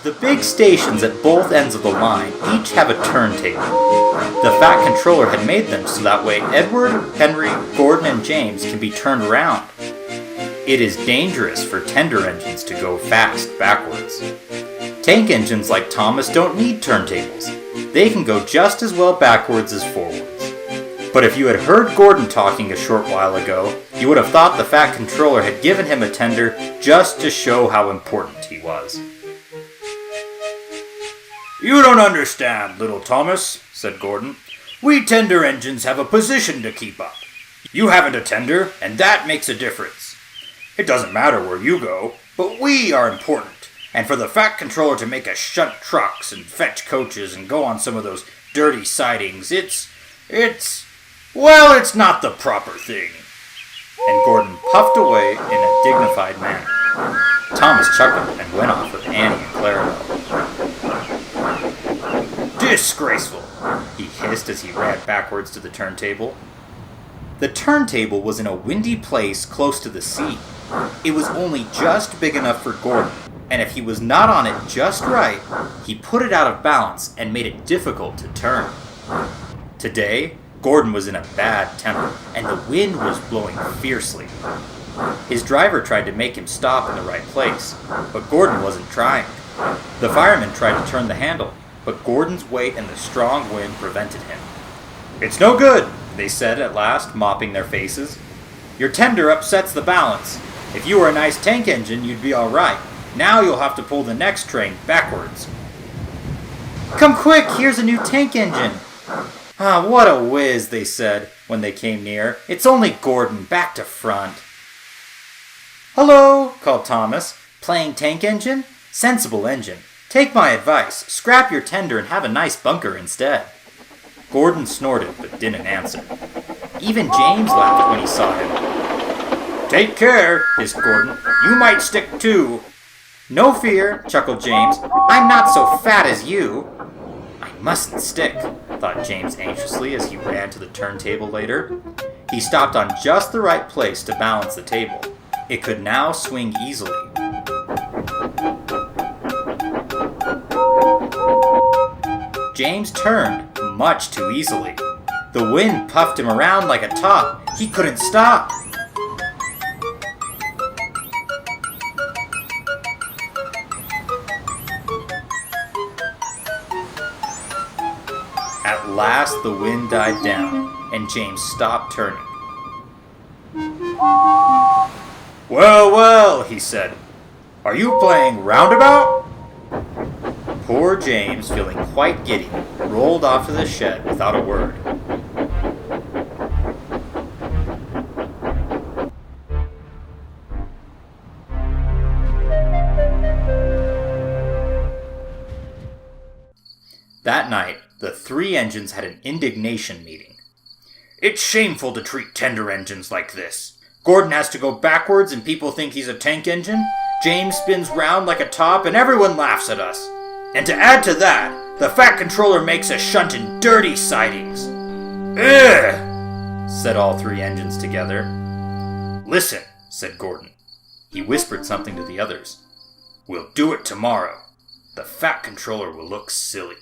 The big stations at both ends of the line each have a turntable. The Fat Controller had made them so that way Edward, Henry, Gordon, and James can be turned around. It is dangerous for tender engines to go fast backwards. Tank engines like Thomas don't need turntables. They can go just as well backwards as forwards. But if you had heard Gordon talking a short while ago, you would have thought the Fat Controller had given him a tender just to show how important he was. "You don't understand, little Thomas," said Gordon. "We tender engines have a position to keep up. You haven't a tender, and that makes a difference. It doesn't matter where you go, but we are important. And for the Fat Controller to make us shunt trucks and fetch coaches and go on some of those dirty sidings, it's not the proper thing." And Gordon puffed away in a dignified manner. Thomas chuckled and went off with Annie and Clarabelle. "Disgraceful," he hissed as he ran backwards to the turntable. The turntable was in a windy place close to the sea. It was only just big enough for Gordon, and if he was not on it just right, he put it out of balance and made it difficult to turn. Today, Gordon was in a bad temper, and the wind was blowing fiercely. His driver tried to make him stop in the right place, but Gordon wasn't trying. The fireman tried to turn the handle, but Gordon's weight and the strong wind prevented him. "It's no good," they said at last, mopping their faces. "Your tender upsets the balance. If you were a nice tank engine, you'd be all right. Now you'll have to pull the next train backwards." "Come quick, here's a new tank engine." "Ah, what a whiz," they said when they came near. "It's only Gordon, back to front." "Hello," called Thomas. "Playing tank engine? Sensible engine. Take my advice, scrap your tender and have a nice bunker instead." Gordon snorted but didn't answer. Even James laughed when he saw him. "Take care," hissed Gordon. "You might stick too." "No fear," chuckled James. "I'm not so fat as you." "I mustn't stick," thought James anxiously as he ran to the turntable later. He stopped on just the right place to balance the table. It could now swing easily. James turned much too easily. The wind puffed him around like a top. He couldn't stop. At last the wind died down, and James stopped turning. "Well, well," he said. "Are you playing roundabout?" Poor James, feeling quite giddy, rolled off to the shed without a word. That night, the three engines had an indignation meeting. "It's shameful to treat tender engines like this. Gordon has to go backwards and people think he's a tank engine. James spins round like a top and everyone laughs at us. And to add to that, the Fat Controller makes us shunt in dirty sidings." "Ugh!" said all three engines together. "Listen," said Gordon. He whispered something to the others. "We'll do it tomorrow. The Fat Controller will look silly."